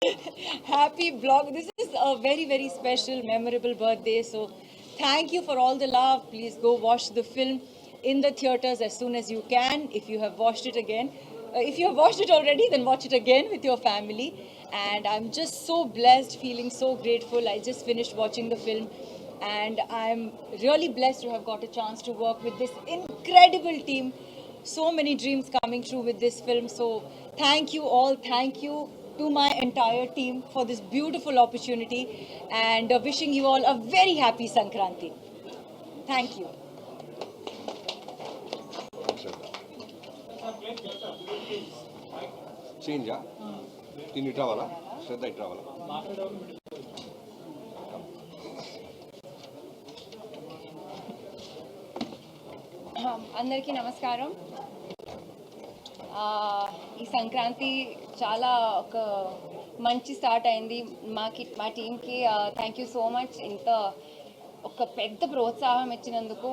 Happy blog. This is a very, very special, memorable birthday. So, thank you for all the love. Please go watch the film in the theaters as soon as you can. If you have watched it again, if you have watched it already, then watch it again with your family. And I'm just so blessed, feeling so grateful. I just finished watching the film, and I'm really blessed to have got a chance to work with this incredible team. So many dreams coming true with this film. So thank you all. Thank you to my entire team for this beautiful opportunity, and wishing you all a very happy Sankranti. Thank you. చేంజా దీన్ని ఇటు రావాలా శ్రద్ధ ఇటు రావాలా అందరికీ నమస్కారం. ఈ సంక్రాంతి చాలా ఒక మంచి స్టార్ట్ అయింది మా టీంకి. Thank you so much. ఇంత ఒక పెద్ద ప్రోత్సాహం ఇచ్చినందుకు.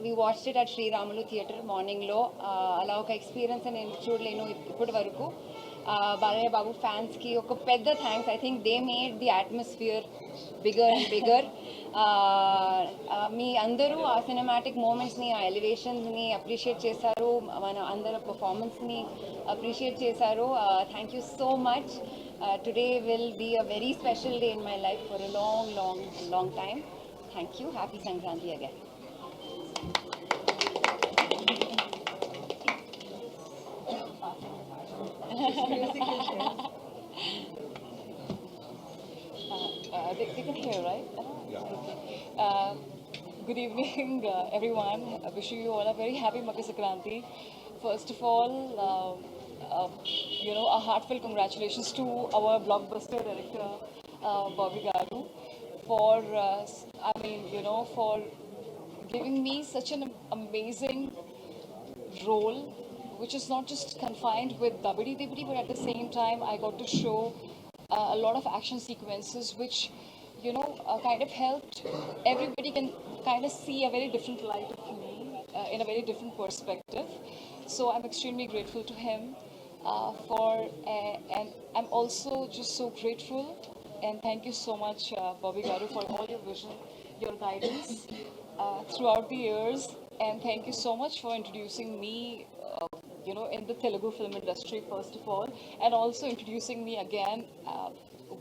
We watched it at Sriramulu theatre మార్నింగ్లో. అలా ఒక ఎక్స్పీరియన్స్ నేను చూడలేను ఇప్పటి వరకు. బాలయ్య బాబు ఫ్యాన్స్కి ఒక పెద్ద thanks. I think they made the atmosphere bigger and bigger. మీ అందరూ ఆ సినిమాటిక్ మూమెంట్స్ని, ఆ ఎలివేషన్స్ని అప్రిషియేట్ చేశారు. మన అందరి పర్ఫార్మెన్స్ని అప్రిషియేట్ చేశారు. Thank you so much. Today will be a very special day in my life for a long long long time. Thank you. Happy Sankranti again. They can hear, right? Uh, Good evening, everyone. I wish you all a very happy Makar Sankranti. First of all, a heartfelt congratulations to our blockbuster director, Bobby Garu, for for giving me such an amazing role, which is not just confined with Dabidi Dibidi, but at the same time, I got to show a lot of action sequences, which kind of helped everybody can kind of see a very different light of me in a very different perspective. So I'm extremely grateful to him and I'm also just so grateful and thank you so much, Bobby Garu, for all your vision, your guidance throughout the years, and thank you so much for introducing me. In the Telugu film industry, first of all, and also introducing me again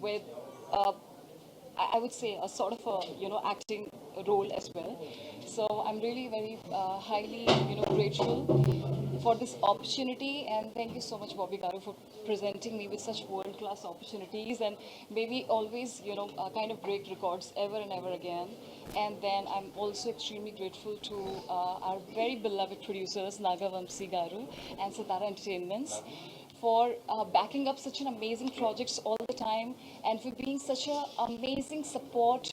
with I would say a sort of a acting role as well. So I'm really very highly grateful for this opportunity, and thank you so much, Bobby Garu, for presenting me with such world-class opportunities, and maybe always kind of break records ever and ever again. And then I'm also extremely grateful to our very beloved producers Naga Vamsi Garu and Sitara Entertainments for backing up such an amazing projects all the time, and for being such an amazing support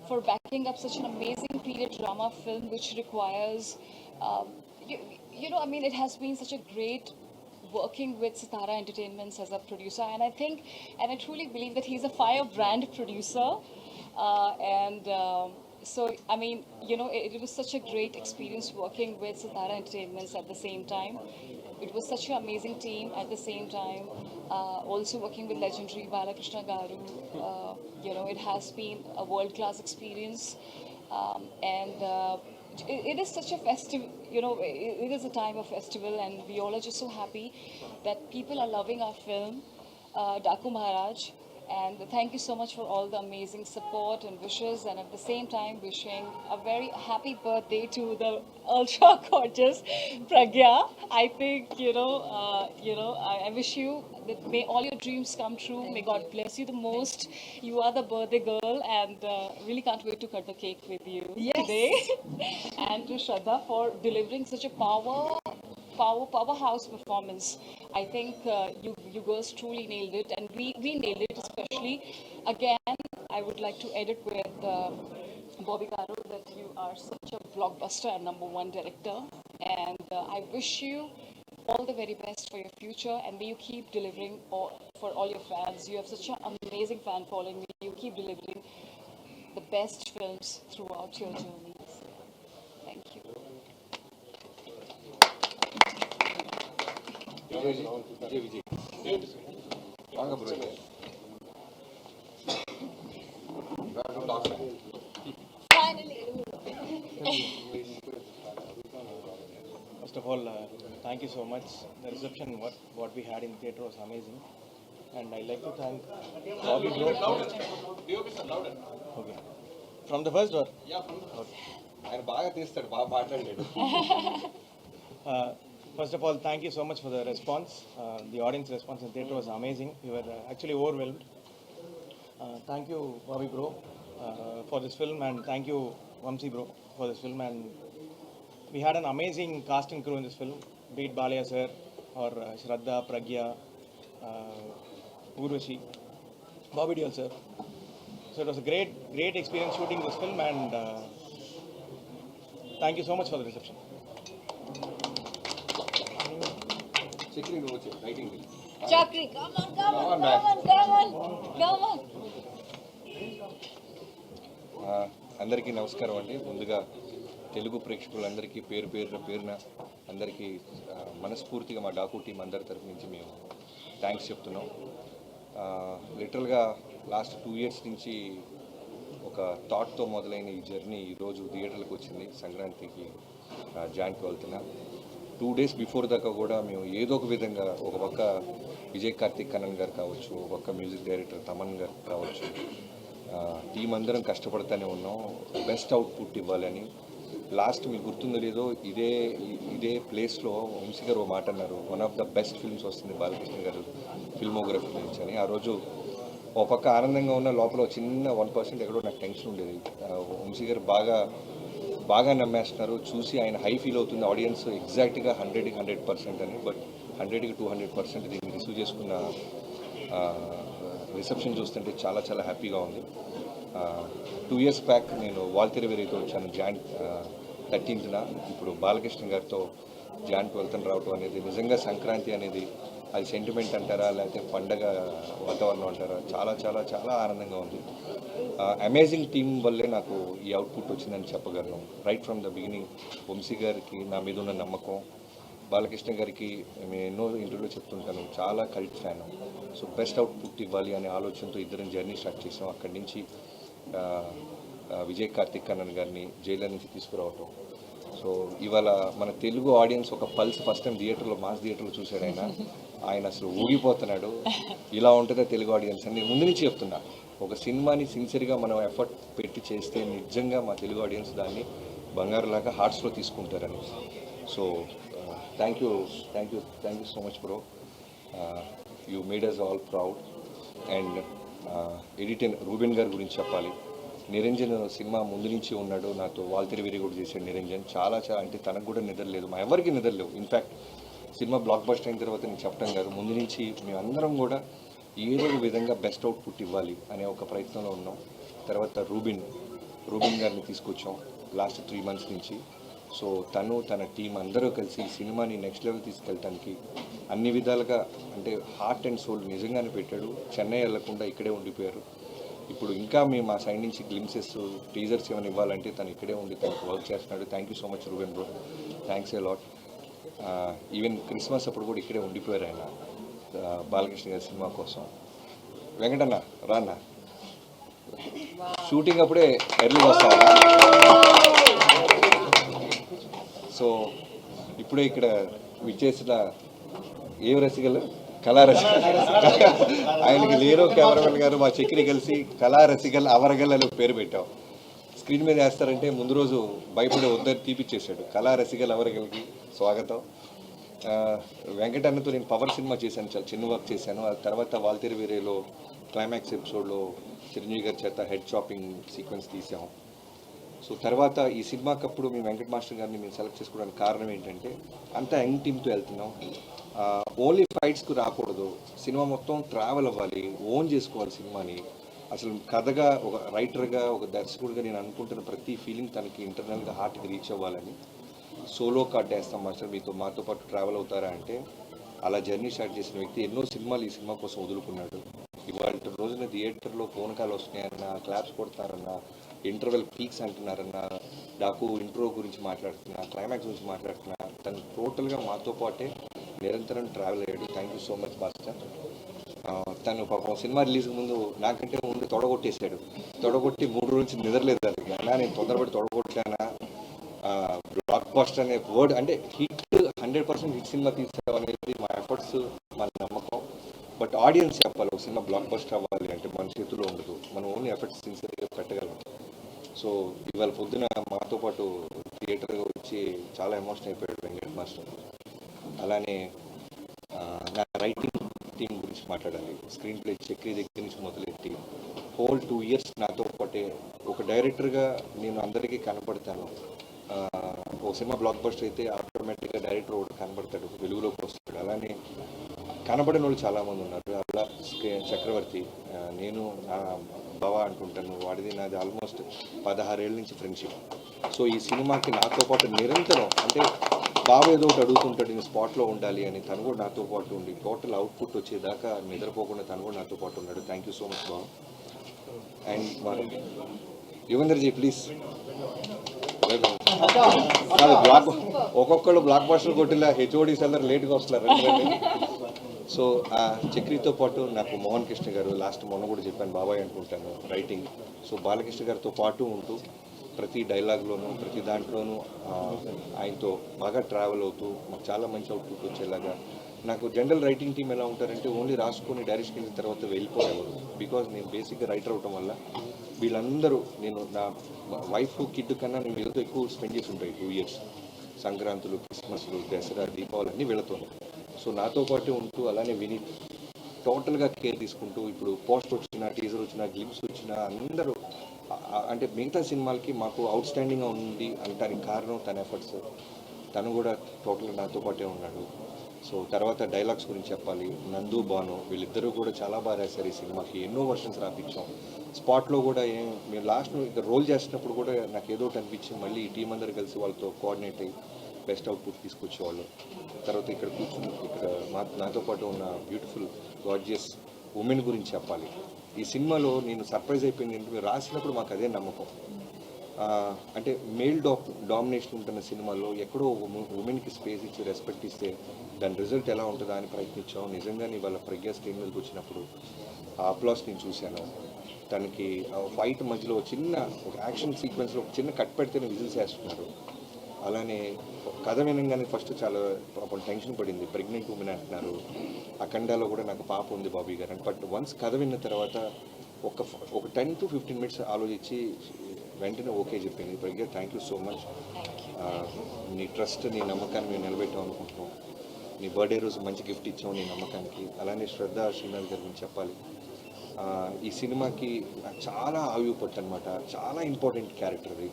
for backing up such an amazing period drama film, which requires, it has been such a great working with Sitara Entertainments as a producer, and I truly believe that he's a firebrand producer, and. So, it was such a great experience working with Sitara Entertainments at the same time. It was such an amazing team at the same time. Also working with legendary Balakrishna Garu, it has been a world-class experience. And it is such a festive, it is a time of festival, and we all are just so happy that people are loving our film, Daku Maharaj. And thank you so much for all the amazing support and wishes, and at the same time wishing a very happy birthday to the ultra gorgeous Pragya. I think I wish you that may all your dreams come true. May God bless you the most. You are the birthday girl, and really can't wait to cut the cake with you today. And to Shraddha for delivering such a powerhouse performance. I think you girls truly nailed it, and we nailed it especially. Again, I would like to edit with Bobby Garu that you are such a blockbuster and number one director, and I wish you all the very best for your future, and may you keep delivering for all your fans. You have such an amazing fan following. May you keep delivering the best films throughout your journeys. Thank you. Vijay బాగా bro so much. The reception, what we had in theatre was amazing, and I like to thank Bobby Bro. Okay, from the first or okay. ఆయన బాగా తీస్తాడు, బాగా మాట్లాడలేడు. First of all, thank you so much for the response. The audience response in theatre was amazing. We were actually overwhelmed. Thank you, Bobby Bro, for this film, and thank you, Vamsi Bro, for this film. And we had an amazing cast and crew in this film, be it Balaya sir or Shraddha, Pragya, Urvashi, Bobby Deol sir. So it was a great experience shooting this film, and thank you so much for the reception. Chakri నువ్వు వచ్చి writing Chakri, come on, come on, Come on, man. come on, come on, come on. అందరికీ నమస్కారం అండి. ముందుగా తెలుగు ప్రేక్షకులందరికీ పేరున అందరికీ మనస్ఫూర్తిగా మా డాకు టీం అందరి తరఫు నుంచి మేము థ్యాంక్స్ చెప్తున్నాం. లిటరల్గా లాస్ట్ 2 years నుంచి ఒక థాట్తో మొదలైన ఈ జర్నీ ఈరోజు థియేటర్లకు వచ్చింది. సంక్రాంతికి జాయింట్కి వెళ్తున్నా. 2 days బిఫోర్ దాకా కూడా మేము ఏదో ఒక విధంగా ఒక పక్క విజయ్ కార్తిక్ కన్నన్ గారు కావచ్చు, ఒక పక్క మ్యూజిక్ డైరెక్టర్ తమన్ గారు కావచ్చు, టీం అందరం కష్టపడుతూనే ఉన్నాం బెస్ట్ అవుట్పుట్ ఇవ్వాలని. లాస్ట్ మీకు గుర్తుందో లేదో ఇదే ప్లేస్లో వంశీ గారు ఒక మాట అన్నారు, one of the best films వస్తుంది బాలకృష్ణ గారు ఫిల్మోగ్రఫీ నుంచి అని. ఆ రోజు ఒక పక్క ఆనందంగా ఉన్న లోపల చిన్న 1% ఎక్కడో నాకు టెన్షన్ ఉండేది. వంశీ గారు బాగా నమ్మేస్తున్నారు, చూసి ఆయన హై ఫీల్ అవుతుంది ఆడియన్స్ ఎగ్జాక్ట్గా 100కి 100% అని. బట్ 100కి 200% దీన్ని రిసీవ్ చేసుకున్న రిసెప్షన్ చూస్తుంటే చాలా చాలా హ్యాపీగా ఉంది. 2 years బ్యాక్ నేను వాల్తెరవేరితో వచ్చాను జాన్ 13th. ఇప్పుడు బాలకృష్ణ గారితో జాన్ 12th రావటం అనేది నిజంగా సంక్రాంతి అనేది అది సెంటిమెంట్ అంటారా లేకపోతే పండగ వాతావరణం అంటారా, చాలా చాలా చాలా ఆనందంగా ఉంది. అమేజింగ్ టీం వల్లే నాకు ఈ అవుట్పుట్ వచ్చిందని చెప్పగలను. Right from the beginning Vamsi గారికి నా మీద ఉన్న నమ్మకం, బాలకృష్ణ గారికి మేము ఎన్నో ఇంటర్వ్యూలో చెప్తుంటాను చాలా cult fan. So best output ఇవ్వాలి అనే ఆలోచనతో ఇద్దరం జర్నీ స్టార్ట్ చేసాం. అక్కడి నుంచి విజయ్ కార్తిక్ కన్నన్ గారిని జైల్లో నుంచి తీసుకురావటం. సో ఇవాళ మన తెలుగు ఆడియన్స్ ఒక పల్స్ ఫస్ట్ టైం థియేటర్లో మాస్ థియేటర్లో చూశాడు ఆయన అసలు ఊగిపోతున్నాడు. ఇలా ఉంటుందా తెలుగు ఆడియన్స్ అని ముందు నుంచి చెప్తున్నా. ఒక సినిమాని సిన్సియర్గా మనం ఎఫర్ట్ పెట్టి చేస్తే నిజంగా మా తెలుగు ఆడియన్స్ దాన్ని బంగారులాగా హార్ట్స్లో తీసుకుంటారని. So thank you so much bro. You made us all proud. And editor Ruben గారి గురించి చెప్పాలి. నిరంజన్ సినిమా ముందు నుంచి ఉన్నాడు నాతో, వాల్తెరవేరి కూడా చేశాడు నిరంజన్. చాలా అంటే తనకు కూడా నిద్రలేదు, మా ఎవరికి నిద్రలేవు. ఇన్ఫ్యాక్ట్ సినిమా బ్లాక్ బస్టర్ అయిన తర్వాత నేను చెప్పడం గారు ముందు నుంచి మేమందరం కూడా ఏదో ఒక విధంగా బెస్ట్ అవుట్పుట్ ఇవ్వాలి అనే ఒక ప్రయత్నంలో ఉన్నాం. తర్వాత రూబిన్ గారిని తీసుకొచ్చాం లాస్ట్ 3 months నుంచి. సో తన టీం అందరూ కలిసి సినిమాని నెక్స్ట్ లెవెల్ తీసుకెళ్ళటానికి అన్ని విధాలుగా అంటే హార్ట్ అండ్ సోల్ నిజంగానే పెట్టాడు. చెన్నై వెళ్లకుండా ఇక్కడే ఉండిపోయారు. ఇప్పుడు ఇంకా మేము మా సైడ్ నుంచి గ్లిమ్సెస్ టీజర్స్ ఏమైనా ఇవ్వాలంటే తను ఇక్కడే ఉండి తనకు వర్క్ చేస్తున్నాడు. Thank you so much Reuben bro, thanks a lot. Even Christmas అప్పుడు కూడా ఇక్కడే ఉండిపోయారు ఆయన బాలకృష్ణ గారి సినిమా కోసం. వెంకటన్న రాన్న షూటింగ్ అప్పుడే ఎర్లీగా వస్తాను. సో ఇప్పుడే ఇక్కడ విచ్చేసిన ఏ రసికలు కళారసికల్ ఆయనకి లేరో కెమెరామెన్ గారు మా చక్రి కలిసి కళారసికల్ అవరగల్ అని పేరు పెట్టాం. స్క్రీన్ మీద వేస్తారంటే ముందు రోజు భయపడే వద్దని తీపిచ్చేసాడు. కళారసికల్ అవరగల్కి స్వాగతం. వెంకటన్నతో నేను పవర్ సినిమా చేశాను, చాలా చిన్న వర్క్ చేశాను. ఆ తర్వాత వాల్తెరవేరేలో క్లైమాక్స్ ఎపిసోడ్లో చిరంజీవి గారి చేత హెడ్ చాపింగ్ సీక్వెన్స్ తీసాం. సో తర్వాత ఈ సినిమాకప్పుడు మేము వెంకట మాస్టర్ గారిని మేము సెలెక్ట్ చేసుకోవడానికి కారణం ఏంటంటే అంతా యంగ్ టీమ్తో వెళ్తున్నాం. ఓన్లీ ఫైట్స్కు రాకూడదు, సినిమా మొత్తం ట్రావెల్ అవ్వాలి, ఓన్ చేసుకోవాలి సినిమాని. అసలు కథగా ఒక రైటర్గా ఒక దర్శకుడిగా నేను అనుకుంటున్న ప్రతి ఫీలింగ్ తనకి ఇంటర్నల్గా హార్ట్కి రీచ్ అవ్వాలని సోలో కార్డ్ వేస్తాం మాస్టర్, మాతో పాటు ట్రావెల్ అవుతారా అంటే అలా జర్నీ స్టార్ట్ చేసిన వ్యక్తి ఎన్నో సినిమాలు ఈ సినిమా కోసం వదులుకున్నాడు. ఇవాళ రోజున థియేటర్లో ఫోన్ కాల్ వస్తున్నాయన్నా, క్లాప్స్ కొడతారన్నా, ఇంటర్వెల్ పీక్స్ అంటున్నారన్నా, డాకు ఇంట్రో గురించి మాట్లాడుతున్నా, క్లైమాక్స్ గురించి మాట్లాడుతున్నా, తను టోటల్గా మాతో పాటే నిరంతరం ట్రావెల్ అయ్యాడు. Thank you so much master. తను పాపం సినిమా రిలీజ్ ముందు నాకంటే ముందు తొడగొట్టేశాడు. తొడగొట్టి 3 రోజుల నుంచి నిద్రలేదు దానికి. అన్నా నేను తొందరపడి తొడగొట్టానా, బ్లాక్ బస్టర్ అనే వర్డ్ అంటే హిట్ 100% హిట్ సినిమా తీసాం అనేది మా ఎఫర్ట్స్, మన నమ్మకం. బట్ ఆడియన్స్ చెప్పాలి, ఒక సినిమా బ్లాక్ బస్టర్ అవ్వాలి అంటే మన చేతిలో ఉండదు, మనం ఓన్లీ ఎఫర్ట్స్ సిన్సియర్గా పెట్టగలం. సో ఇవాళ పొద్దున మాతో పాటు థియేటర్గా వచ్చి చాలా ఎమోషన్ అయిపోయాడు వెంకట్ మాస్టర్. అలానే నా రైటింగ్ టీం గురించి మాట్లాడాలి. స్క్రీన్ ప్లే చక్రీ దగ్గర నుంచి మొదలెట్టి హోల్ 2 years నాతో పాటే ఒక డైరెక్టర్గా నేను అందరికీ కనపడతాను. ఒక సినిమా బ్లాక్ బస్టర్ అయితే ఆటోమేటిక్గా డైరెక్టర్ ఒకటి కనబడతాడు, వెలుగులోకి వస్తాడు. అలానే కనబడిన వాళ్ళు చాలామంది ఉన్నారు. అలా చక్రవర్తి, నేను నా బావ అంటుంటాను, వాడిది నాది ఆల్మోస్ట్ 16 ఏళ్ళ నుంచి ఫ్రెండ్షిప్. సో ఈ సినిమాకి నాతో పాటు నిరంతరం, అంటే బాబు ఏదో ఒకటి అడుగుతుంటాడు, నేను స్పాట్లో ఉండాలి అని, తను కూడా నాతో పాటు ఉండి టోటల్ అవుట్పుట్ వచ్చేదాకా నిద్రపోకుండా తను కూడా నాతో పాటు ఉన్నాడు. Thank you so much Babu. And యువేందర్జీ ప్లీజ్. కాదు, బ్లాక్ ఒక్కొక్కళ్ళు బ్లాక్ బస్టర్ కొట్టిలా హెచ్ఓడీస్ అందరు లేట్గా వస్తున్నారు. సో చక్రితో పాటు నాకు మోహన్ కృష్ణ గారు, లాస్ట్ మొన్న కూడా చెప్పాను బాబాయ్ అనుకుంటాను, రైటింగ్. సో బాలకృష్ణ గారితో పాటు ఉంటూ ప్రతి డైలాగ్లోనూ ప్రతి దాంట్లోనూ ఆయనతో బాగా ట్రావెల్ అవుతూ మాకు చాలా మంచి అవుట్పుట్ వచ్చేలాగా. నాకు జనరల్ రైటింగ్ టీం ఎలా ఉంటారంటే ఓన్లీ రాసుకొని డైరెక్షన్ వెళ్ళిన తర్వాత వెళ్ళిపోయేవారు. బికాజ్ నేను బేసిక్గా రైటర్ అవటం వల్ల వీళ్ళందరూ, నేను నా వైఫ్ కిడ్ కన్నా నేను వీళ్ళతో ఎక్కువ స్పెండ్ చేసి ఉంటాయి 2 years. సంక్రాంతులు, క్రిస్మస్లు, దసరా, దీపావళి అన్నీ వీళ్ళతోనే. సో నాతో పాటు ఉంటూ అలానే విని టోటల్గా కేర్ తీసుకుంటూ, ఇప్పుడు పోస్ట్ వచ్చిన, టీజర్ వచ్చిన, గ్లిమ్స్ వచ్చిన అందరూ, అంటే మిగతా సినిమాలకి మాకు అవుట్ స్టాండింగ్గా ఉంది అనటానికి కారణం తన ఎఫర్ట్స్. తను కూడా టోటల్గా నాతో పాటే ఉన్నాడు. సో తర్వాత డైలాగ్స్ గురించి చెప్పాలి. నందు, బాను వీళ్ళిద్దరూ కూడా చాలా బాగా రాశారు ఈ సినిమాకి. ఎన్నో వర్షన్స్ రాపించాం. స్పాట్లో కూడా మేము లాస్ట్ ఇక్కడ రోల్ చేస్తున్నప్పుడు కూడా నాకు ఏదో ఒకటి అనిపించి మళ్ళీ ఈ టీం అందరు కలిసి వాళ్ళతో కోఆర్డినేట్ అయ్యి బెస్ట్ అవుట్పుట్ తీసుకొచ్చేవాళ్ళు. తర్వాత ఇక్కడ కూర్చుని ఇక్కడ నాతో పాటు ఉన్న బ్యూటిఫుల్ గార్జియస్ ఉమెన్ గురించి చెప్పాలి. ఈ సినిమాలో నేను సర్ప్రైజ్ అయిపోయింది ఏంటంటే, మీరు రాసినప్పుడు మాకు అదే నమ్మకం. అంటే మేల్ డామినేషన్ ఉంటున్న సినిమాలో ఎక్కడో ఉమెన్కి స్పేస్ ఇచ్చి రెస్పెక్ట్ ఇస్తే దాని రిజల్ట్ ఎలా ఉంటుందా అని ప్రయత్నించాం. నిజంగానే వాళ్ళ ప్రజ్ఞ స్క్రీన్ మీదకి వచ్చినప్పుడు ఆ అప్లాస్ నేను చూశాను. తనకి ఫైట్ మధ్యలో చిన్న ఒక యాక్షన్ సీక్వెన్స్లో ఒక చిన్న కట్ పెడితేనే విజిల్స్ వేస్తున్నారు. అలానే కథ వినంగానే ఫస్ట్ చాలా పాపం టెన్షన్ పడింది, ప్రెగ్నెంట్ ఉమెన్ అంటున్నారు. అఖండాలో కూడా నాకు పాప ఉంది బాబీ గారు అని. బట్ వన్స్ కథ విన్న తర్వాత ఒక 10 to 15 minutes ఆలోచించి వెంటనే ఓకే చెప్పింది. ప్రజ్ఞ థ్యాంక్ యూ సో మచ్. నీ ట్రస్ట్, నీ నమ్మకాన్ని మేము నిలబెట్టాం అనుకుంటున్నాం. నీ బర్త్డే రోజు మంచి గిఫ్ట్ ఇచ్చాం నీ నమ్మకానికి. అలానే శ్రద్ధ శ్రీనాథ్ గారి గురించి చెప్పాలి. ఈ సినిమాకి నాకు చాలా ఆయుపట్టు అనమాట. చాలా ఇంపార్టెంట్ క్యారెక్టర్ అది.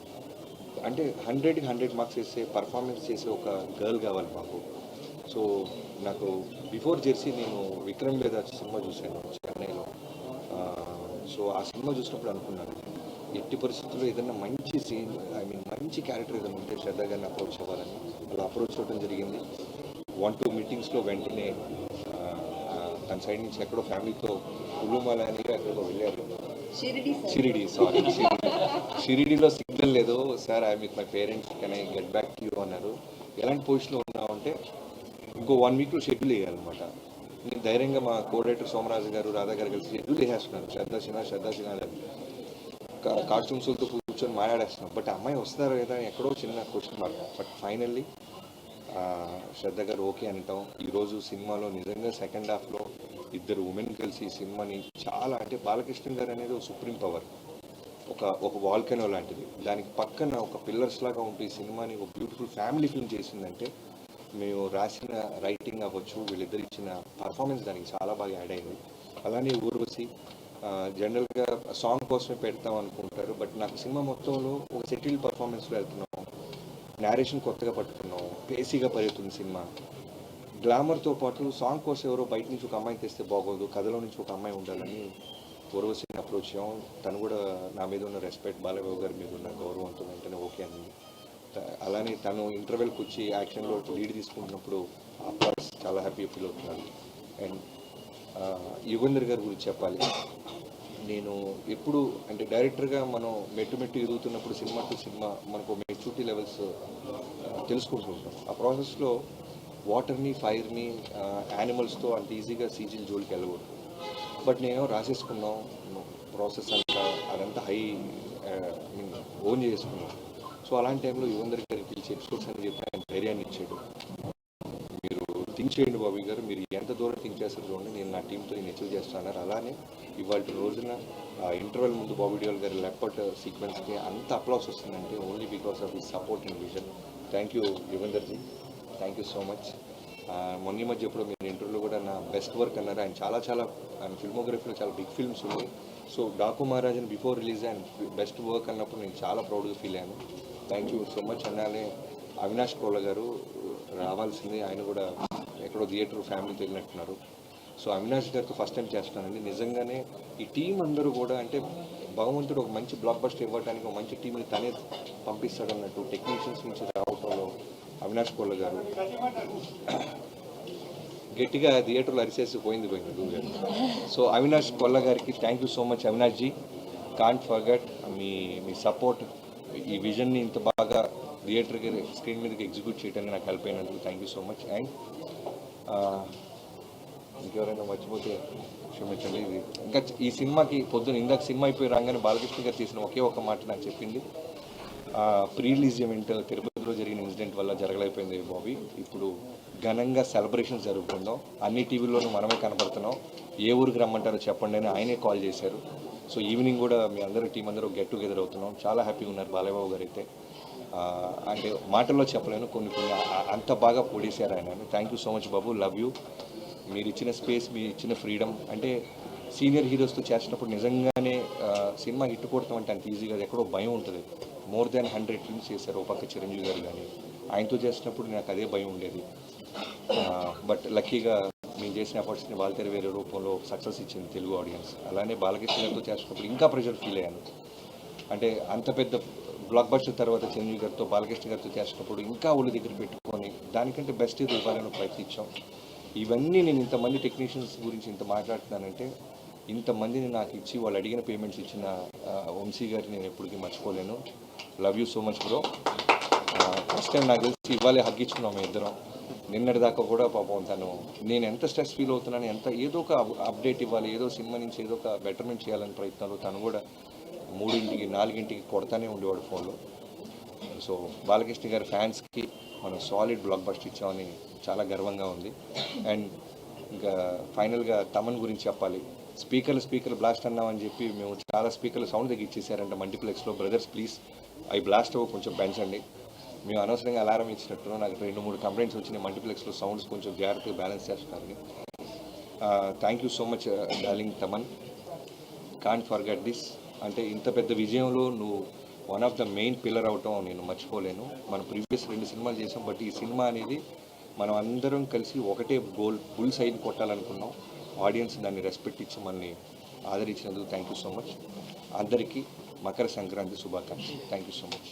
అంటే 100కి 100 మార్క్స్ వేసే పర్ఫార్మెన్స్ చేసే ఒక గర్ల్ కావాలి మాకు. సో నాకు బిఫోర్ జెర్సీ నేను విక్రమ్ వేద సినిమా చూశాను చెన్నైలో. సో ఆ సినిమా చూసినప్పుడు అనుకున్నాను, ఎట్టి పరిస్థితుల్లో ఏదైనా మంచి సీన్, మంచి క్యారెక్టర్ ఏదైనా ఉంటే శ్రద్ధ గారిని అప్రోచ్ అవ్వాలని అలా అప్రోచ్ అవ్వడం జరిగింది. 1-2 మీటింగ్స్లో వెంటనే తన సైడ్ నుంచి ఎక్కడో ఫ్యామిలీతో కులుమల అని ఎక్కడికో వెళ్ళారు. షిరిడీలో సిగ్నల్ లేదు sir, I with my parents, can I get back to you అన్నారు. ఎలాంటి పొజిషన్లో ఉన్నామంటే ఇంకో 1 weekలో షెడ్యూల్ వేయాలన్నమాట. నేను ధైర్యంగా మా కోఆర్డినేటర్ సోమరాజు గారు, రాధా గారు కలిసి షెడ్యూల్ వేసేస్తున్నారు. శ్రద్ధ సిన్హా అని కాస్ట్యూమ్స్తో కూర్చొని మాట్లాడేస్తున్నాం. బట్ అమ్మాయి వస్తారు కదా ఎక్కడో చిన్న క్వశ్చన్ మార్క్. బట్ ఫైనల్లీ శ్రద్ధ గారు ఓకే అంటాం. ఈరోజు సినిమాలో నిజంగా సెకండ్ హాఫ్లో ఇద్దరు ఉమెన్ కలిసి ఈ సినిమాని చాలా, అంటే బాలకృష్ణ గారు అనేది ఒక సుప్రీం పవర్, ఒక వాల్కెనో లాంటిది. దానికి పక్కన ఒక పిల్లర్స్ లాగా ఉంటూ ఈ సినిమాని ఒక బ్యూటిఫుల్ ఫ్యామిలీ ఫిల్మ్ చేసిందంటే మేము రాసిన రైటింగ్ అవ్వచ్చు, వీళ్ళిద్దరు ఇచ్చిన పర్ఫార్మెన్స్ దానికి చాలా బాగా యాడ్ అయింది. అలానే ఊర్వశి జనరల్గా సాంగ్ కోసమే పెడతాం అనుకుంటారు. బట్ నాకు సినిమా మొత్తంలో ఒక సెటిల్ పర్ఫార్మెన్స్లో వెళ్తున్నాం. నేరేషన్ కొత్తగా పట్టుకున్నాం, పేసీగా పరిగెత్తుంది సినిమా. గ్లామర్తో పాటు సాంగ్ కోసం ఎవరో బయట నుంచి ఒక అమ్మాయిని తెస్తే బాగోదు, కథలో నుంచి ఒక అమ్మాయి ఉండాలని ఊర్వశిని అప్రోచ్ అయ్యాం. తను కూడా నా మీద ఉన్న రెస్పెక్ట్, బాలబాబు గారి మీద ఉన్న గౌరవంతో వెంటనే ఓకే అనింది. అలానే తను ఇంటర్వెల్కి వచ్చి యాక్షన్లో లీడ్ తీసుకుంటున్నప్పుడు అప్లాస్ చాలా హ్యాపీ ఫీల్ అవుతున్నాను. అండ్ యుగంధర్ గారి గురించి చెప్పాలి. నేను ఎప్పుడు అంటే డైరెక్టర్గా మనం మెట్టు ఎదుగుతున్నప్పుడు సినిమా టు సినిమా మనకు మెచ్యూరిటీ లెవెల్స్ తెలుసుకుంటుంటాం. ఆ ప్రాసెస్లో వాటర్ని, ఫైర్ని, యానిమల్స్తో అంత ఈజీగా సీజీల జోలికి వెళ్ళకూడదు. బట్ నేను రాసేసుకున్నాం ప్రాసెస్ అంతా, అదంతా ఓన్ చేసుకున్నాం. సో అలాంటి టైంలో యుగంధర్ గారికి పిలిచి ఎపిసోడ్స్ అని చెప్పి ఆయన ధైర్యాన్ని ఇచ్చాడు. థింక్ చేయండి బాబీ గారు, మీరు ఎంత దూరం థింక్ చేస్తారు చూడండి, నేను నా టీంతో నేను అచీవ్ చేస్తాను. అలానే ఇవాళ రోజున ఇంటర్వెల్ ముందు బాబీ డియోల్ గారి లెపర్ట్ సీక్వెన్స్కి అంత అప్లాస్ వస్తుందంటే only because of the support and vision. Thank you యుగంధర్జీ, థ్యాంక్ యూ సో మచ్. మొన్న మధ్య ఎప్పుడు మీరు ఇంటర్వ్యూలో కూడా నా బెస్ట్ వర్క్ అన్నారు. ఆయన ఫిల్మోగ్రఫీలో చాలా బిగ్ ఫిల్మ్స్ ఉన్నాయి. సో డాకు మహారాజ్ అని బిఫోర్ రిలీజ్ ఆయన బెస్ట్ వర్క్ అన్నప్పుడు నేను చాలా ప్రౌడ్గా ఫీల్ అయ్యాను. Thank you so much. అలానే అవినాష్ కోళ్ళ గారు రావాల్సింది, ఆయన కూడా ఎక్కడో థియేటర్ ఫ్యామిలీతో వెళ్ళినట్టున్నారు. సో అవినాష్ గారితో ఫస్ట్ టైం చేస్తున్నానండి. నిజంగానే ఈ టీం అందరూ కూడా అంటే భగవంతుడు ఒక మంచి బ్లాక్ బస్టర్ ఇవ్వడానికి ఒక మంచి టీంని తనే పంపిస్తాడన్నట్టు టెక్నీషియన్స్ నుంచి రావడంలో అవినాష్ కోళ్ళ గారు గట్టిగా థియేటర్లో అరిసేసి పోయింది గారు. సో అవినాష్ కొల్ల గారికి thank you so much. Avinash ji, can't forget మీ సపోర్ట్, ఈ విజన్ని ఇంత బాగా థియేటర్కి స్క్రీన్ మీదకి ఎగ్జిక్యూట్ చేయడానికి నాకు హెల్ప్ అయినందుకు thank you so much. And ఇంకెవరైనా మర్చిపోతే క్షమించండి. ఇది ఇంకా ఈ సినిమాకి పొద్దున ఇందాక సినిమా అయిపోయి రాగానే బాలకృష్ణ గారు చేసిన ఒకే ఒక మాట నాకు చెప్పింది, ప్రీ రిలీజ్ ఈవెంట్ తిరుపతిలో జరిగిన ఇన్సిడెంట్ వల్ల జరగలేకపోయింది బాబీ, ఇప్పుడు ఘనంగా సెలబ్రేషన్స్ జరుగుతుందాం, అన్ని టీవీల్లోనూ మనమే కనపడుతున్నాం, ఏ ఊరికి రమ్మంటారో చెప్పండి అని ఆయనే కాల్ చేశారు. సో ఈవినింగ్ కూడా మీ అందరూ టీం అందరూ గెట్ టుగెదర్ అవుతున్నాం. చాలా హ్యాపీగా ఉన్నారు బాలయ్యబాబు గారు అయితే. అంటే మాటల్లో చెప్పలేను, కొన్ని అంత బాగా పొడిశారు ఆయన. Thank you so much Babu, love you. మీరు ఇచ్చిన స్పేస్, మీరు ఇచ్చిన ఫ్రీడమ్, అంటే సీనియర్ హీరోస్తో చేసినప్పుడు నిజంగానే సినిమా హిట్ కొడతాం అంటే అంత ఈజీగా ఎక్కడో భయం ఉంటుంది. మోర్ దాన్ 100 ఫిల్మ్స్ చేశారు ఒక పక్క చిరంజీవి గారు, కానీ ఆయనతో చేసినప్పుడు నాకు అదే భయం ఉండేది. బట్ లక్కీగా మేము చేసిన ఎఫర్ట్స్ని వాళ్ళ వేరే రూపంలో సక్సెస్ ఇచ్చింది తెలుగు ఆడియన్స్. అలానే బాలకృష్ణ గారితో చేసినప్పుడు ఇంకా ప్రెషర్ ఫీల్ అయ్యాను. అంటే అంత పెద్ద బ్లాక్ బస్టర్ తర్వాత చిరంజీవి గారితో బాలకృష్ణ గారితో చేసినప్పుడు ఇంకా ఒళ్ళు దగ్గర పెట్టుకొని దానికంటే బెస్ట్ ఇది ఇవ్వాలని ప్రయత్నించాం. ఇవన్నీ నేను ఇంతమంది టెక్నీషియన్స్ గురించి ఇంత మాట్లాడుతున్నానంటే, ఇంతమందిని నాకు ఇచ్చి వాళ్ళు అడిగిన పేమెంట్స్ ఇచ్చిన వంశీ గారిని నేను ఎప్పటికీ మర్చిపోలేను. Love you so much bro. First time నాకు తెలిసి ఇవ్వాలి హగ్గించుకున్నాం మేము ఇద్దరం. నిన్నటి దాకా కూడా పాపం నేను ఎంత స్ట్రెస్ ఫీల్ అవుతున్నాను, ఏదో ఒక అప్డేట్ ఇవ్వాలి, ఏదో సినిమా నుంచి ఏదో ఒక బెటర్మెంట్ చేయాలని ప్రయత్నాలు, తను కూడా 3ంటికి 4ంటికి కొడతానే ఉండేవాడు ఫోన్లో. సో బాలకృష్ణ గారి ఫ్యాన్స్కి మనం సాలిడ్ బ్లాక్ బస్టర్ ఇచ్చామని చాలా గర్వంగా ఉంది. అండ్ ఇంకా ఫైనల్గా తమన్ గురించి చెప్పాలి. స్పీకర్లు బ్లాస్ట్ అన్నామని చెప్పి మేము చాలా స్పీకర్లు సౌండ్ తగ్గించేసారంట మల్టీప్లెక్స్లో. బ్రదర్స్ ప్లీజ్ అవి బ్లాస్ట్ అవ్వ కొంచెం పెంచండి. మేము అనవసరంగా అలారం ఇచ్చినట్టు నాకు 2-3 కంప్లైంట్స్ వచ్చినాయి. మల్టీప్లెక్స్లో సౌండ్స్ కొంచెం జాగ్రత్తగా బ్యాలెన్స్ చేస్తున్నారని. Thank you so much darling Thaman, can't forget this. అంటే ఇంత పెద్ద విజయంలో నువ్వు one of the main pillar అవటం నేను మర్చిపోలేను. మనం ప్రీవియస్ 2 సినిమాలు చేసాం, బట్ ఈ సినిమా అనేది మనం అందరం కలిసి ఒకటే గోల్, బుల్ సైడ్ కొట్టాలనుకున్నాం. ఆడియన్స్ దాన్ని రెస్పెక్ట్ ఇచ్చి మనల్ని ఆదరించినందుకు థ్యాంక్ యూ సో మచ్. అందరికీ మకర సంక్రాంతి శుభాకాంక్షలు. Thank you so much.